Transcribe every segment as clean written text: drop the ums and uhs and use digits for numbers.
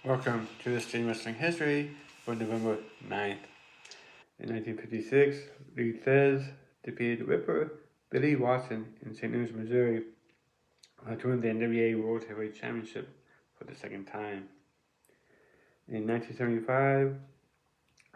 Welcome to this day in wrestling history for November 9th. In 1956, Lee Thez defeated Ripper Billy Watson in St. Louis, Missouri to win the NWA World Heavyweight Championship for the second time. In 1975,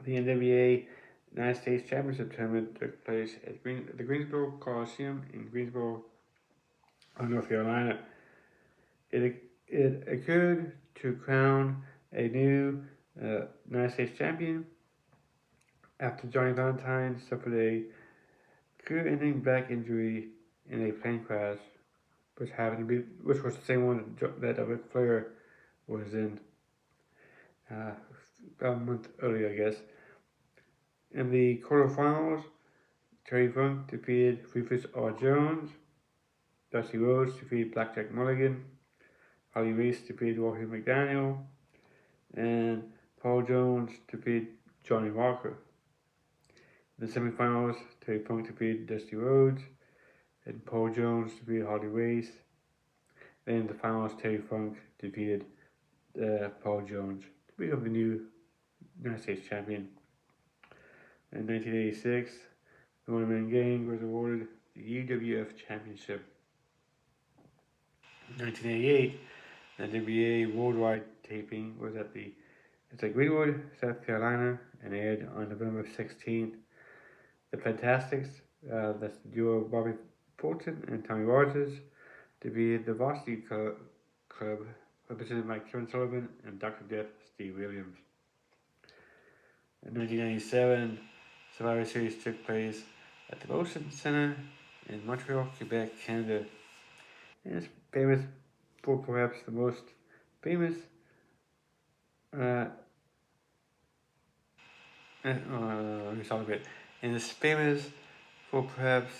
the NWA United States Championship Tournament took place at the Greensboro Coliseum in Greensboro, North Carolina. It occurred to crown a new United States champion after Johnny Valentine suffered a career-ending back injury in a plane crash, which was the same one that Ric Flair was in about a month earlier, I guess. In the quarterfinals, Terry Funk defeated Rufus R. Jones, Dusty Rhodes defeated Blackjack Mulligan, Harley Race defeated Rory McDaniel, and Paul Jones defeated Johnny Walker. In the semifinals, Terry Funk defeated Dusty Rhodes, and Paul Jones defeated Harley Race. Then in the finals, Terry Funk defeated Paul Jones to become the new United States champion. In 1986, the one-man gang was awarded the UWF Championship. In 1988, the NWA Worldwide taping was at Greenwood, South Carolina, and aired on November 16th. The Fantastics, that's the duo of Bobby Fulton and Tommy Rogers, defeated the Varsity Club, represented by Kevin Sullivan and Dr. Death Steve Williams. In 1997, Survivor Series took place at the Motion Center in Montreal, Quebec, Canada. And it's famous for perhaps the most famous let me talk a bit. And it's famous for perhaps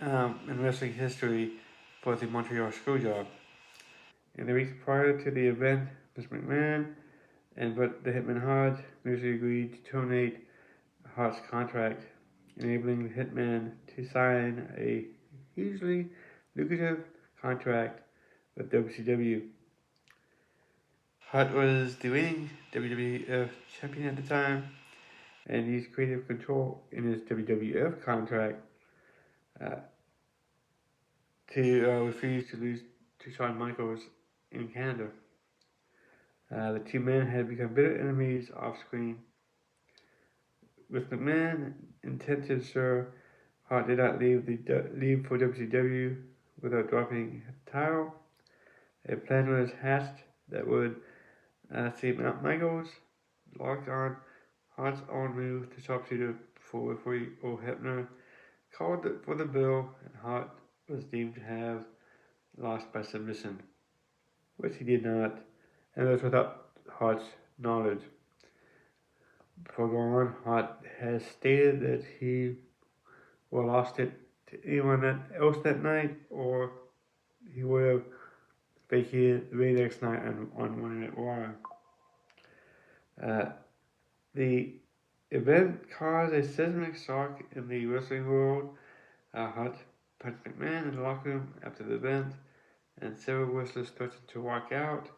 in wrestling history for the Montreal Screwjob. In the weeks prior to the event, Mr. McMahon and the Hitman Hart mutually agreed to terminate Hart's contract, enabling the Hitman to sign a hugely lucrative contract with WCW. Hart was the reigning WWF champion at the time, and used creative control in his WWF contract to refuse to lose to Shawn Michaels in Canada. The two men had become bitter enemies off screen. With McMahon intent to ensure Hart did not leave for WCW without dropping the title, a plan was hatched that would see Michaels locked on Hart's own move to sharpshooter before referee Earl Hebner called for the bell, and Hart was deemed to have lost by submission, which he did not, and was without Hart's knowledge. Before going on, Hart has stated that he would have lost it to anyone else that night, or he would have vacated the very next night on Monday Night Raw. The event caused a seismic shock in the wrestling world. Hart punched McMahon in the locker room after the event, and several wrestlers threatened to walk out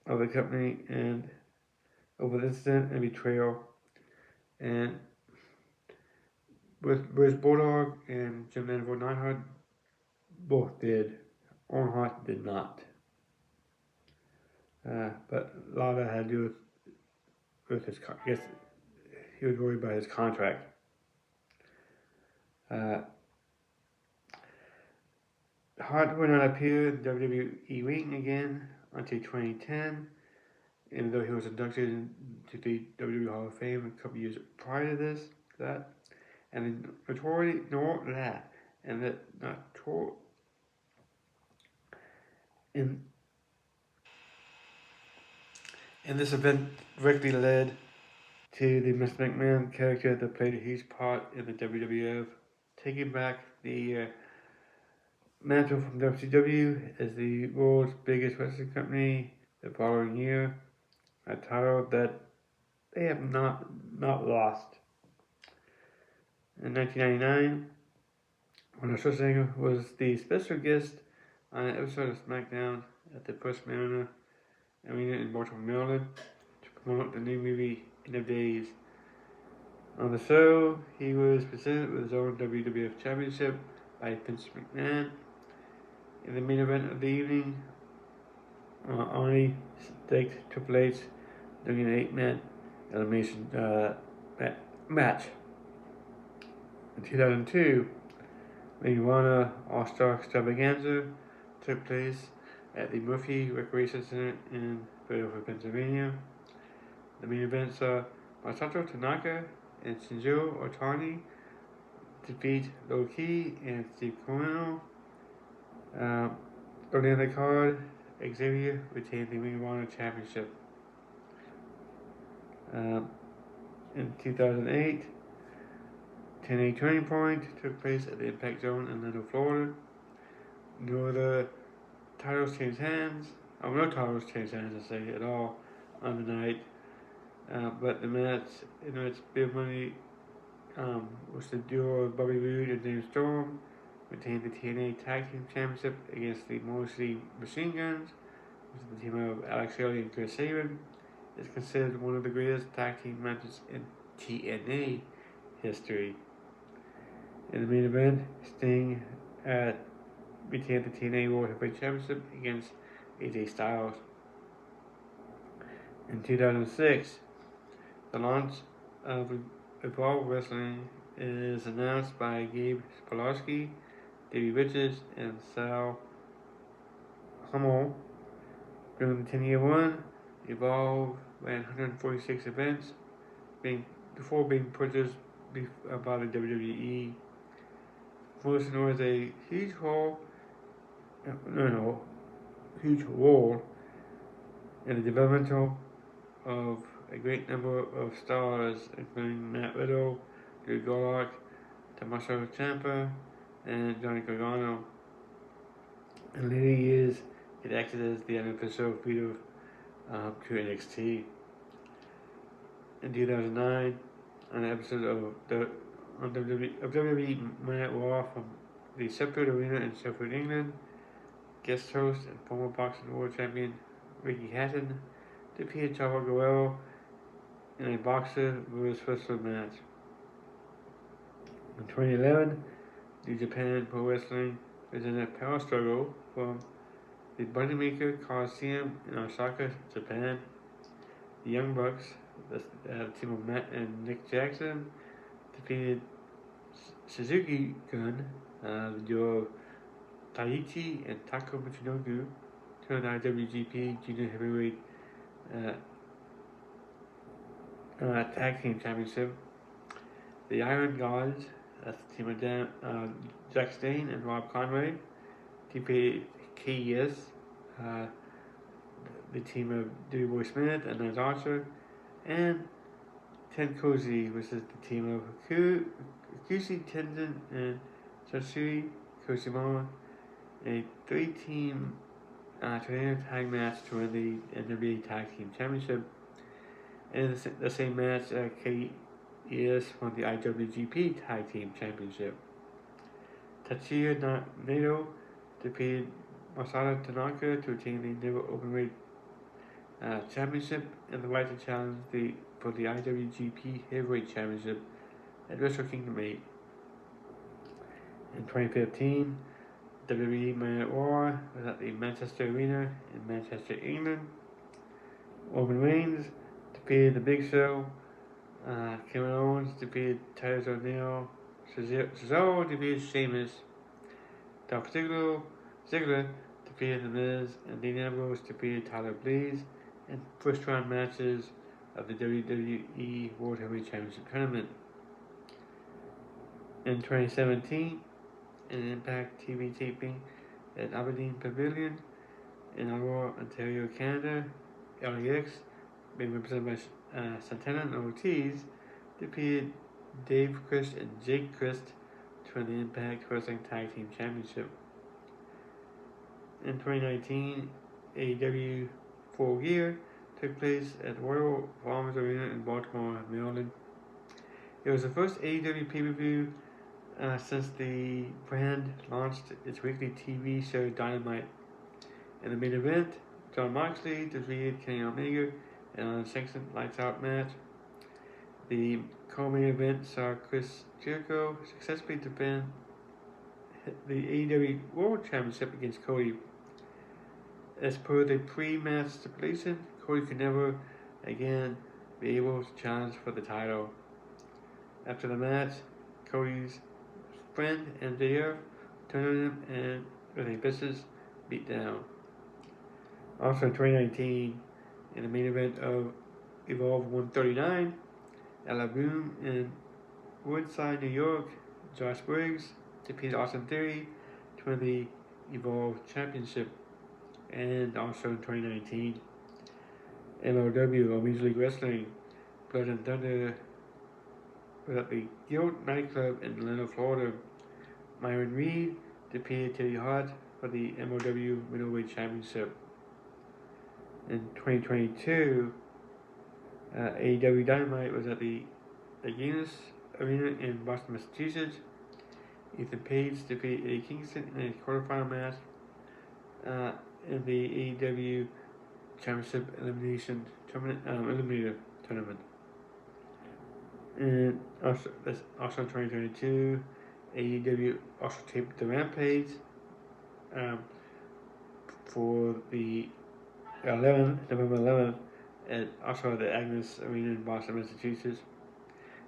of the company and over the incident and betrayal. And with Bruce Bulldog and Jim Manville Neidhart both did. Owen Hart did not. But a lot of that had to do with his, I guess he was worried about his contract. Hart would not appear in the WWE ring again until 2010, even though he was inducted into the WWE Hall of Fame a couple years prior to that. And the notoriety, and this event directly led to the Mr. McMahon character that played a huge part in the WWF, taking back the mantle from WCW as the world's biggest wrestling company the following year, a title that they have not lost. In 1999, Arnold Schwarzenegger was the special guest on an episode of SmackDown at the First Mariner Arena in Baltimore, Maryland, to promote the new movie End of Days. On the show, he was presented with his own WWF Championship by Vince McMahon. In the main event of the evening, Arnie staked Triple H during an 8-man elimination match. In 2002, the Iguana All-Star Extravaganza took place at the Murphy Recreation Center in Philadelphia, Pennsylvania. The main event saw Masato Tanaka and Shinjiro Otani defeat Low-Ki and Steve Corino. Early in the card, Xavier retained the Ring of Honor Championship. In 2008, 10-8 Turning Point took place at the Impact Zone in Orlando, Florida. No other titles changed hands. No titles changed hands, I say, at all on the night. But the match, its big money was the duo of Bobby Roode and James Storm, retained the TNA Tag Team Championship against the Motor City Machine Guns, which is the team of Alex Shelley and Chris Sabin. It's considered one of the greatest tag team matches in TNA history. In the main event, Sting retained the TNA World Heavyweight Championship against AJ Styles. In 2006, the launch of Evolve Wrestling is announced by Gabe Spalarski, Davey Richards, and Sal Hummel. During the 10-year run, Evolve ran 146 events before being purchased by the WWE. Most known as a huge role in the developmental of a great number of stars, including Matt Riddle, Drew Gulak, Tommaso Ciampa, and Johnny Gargano. In later years, it acted as the unofficial feeder to NXT. In 2009, on an episode of WWE Monday Night Raw from the Sheffield Arena in Sheffield, England, guest host and former boxing world champion Ricky Hatton defeated Chavo Guerrero in a boxer versus wrestler match. In 2011, New Japan Pro Wrestling presented a power struggle from the Bodymaker Coliseum in Osaka, Japan. The Young Bucks, the team of Matt and Nick Jackson, defeated Suzuki Gun, the duo of Taichi and Tako Michinoku, to an IWGP Junior Heavyweight Tag Team Championship. The Iron Gods, that's the team of Jack Stain and Rob Conway, defeated KES, the team of Dewey Boy Smith and Lance Archer, and Tenkozi, which is the team of Kushi Tenzin and Satsui Koshimura, a 3-team tornado tag match to win the NWA Tag Team Championship. In the same match, KES won the IWGP Tag Team Championship. Tatsuya Naito defeated Masato Tanaka to retain the Never Openweight Championship and the right to challenge for the IWGP Heavyweight Championship at Wrestle Kingdom 8. In 2015, WWE Monday Night Raw was at the Manchester Arena in Manchester, England. Roman Reigns defeated The Big Show. Kevin Owens defeated Titus O'Neil. Cesaro defeated Sheamus. Dolph Ziggler defeated The Miz, and Dean Ambrose defeated Tyler Breeze in first round matches of the WWE World Heavyweight Championship Tournament. In 2017, an Impact TV taping at Aberdeen Pavilion in Ottawa, Ontario, Canada, LAX, being represented by Santana and Ortiz, defeated Dave Christ and Jake Christ to win the Impact Wrestling Tag Team Championship. In 2019, AEW Full Gear took place at Royal Farmers Arena in Baltimore, Maryland. It was the first AEW pay-per-view since the brand launched its weekly TV show Dynamite. In the main event, Jon Moxley defeated Kenny Omega in an unsanctioned lights out match. The co-main event saw Chris Jericho successfully defend the AEW World Championship against Cody. As per the pre-match stipulation, Cody could never again be able to challenge for the title. After the match, Cody's friend MJF turned on him and with a vicious beatdown. Also in 2019, in the main event of Evolve 139, at La Boom in Woodside, New York, Josh Briggs defeated Austin Theory to win the Evolve Championship. And also in 2019, MLW, or Major League Wrestling, Blood and Thunder was at the Guild nightclub in Orlando, Florida. Myron Reed defeated Teddy Hart for the MLW Middleweight Championship. In 2022, AEW Dynamite was at the Guinness Arena in Boston, Massachusetts. Ethan Page defeated Eddie Kingston in a quarterfinal match in the AEW Championship Elimination Tournament, Eliminator Tournament. And also in 2022, AEW also taped the Rampage for the November 11th, and also the Agnes Arena in Boston, Massachusetts.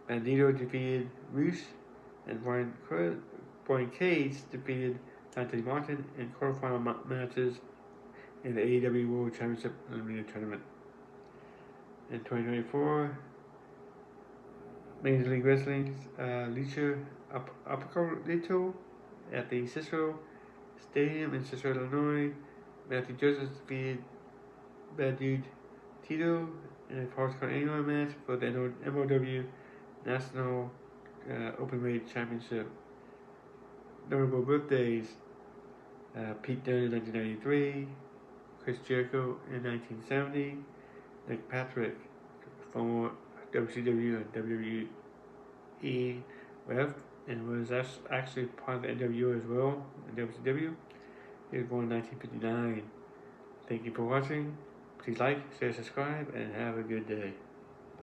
Bandito defeated Roos, and Brian Cage defeated Dante Martin in quarterfinal matches in the AEW World Championship Eliminator Tournament. In 2024, Major League Wrestling's Lucha Apocalypto at the Cicero Stadium in Cicero, Illinois. Matthew Joseph defeated Bad Dude Tito in a post-card annual match for the MLW National Openweight Championship. Notable birthdays: Pete Dunne in 1993, Chris Jericho in 1970, Nick Patrick, former WCW and WWE ref, and was actually part of the NWO as well, in WCW. He was born in 1959. Thank you for watching. Please like, share, subscribe, and have a good day.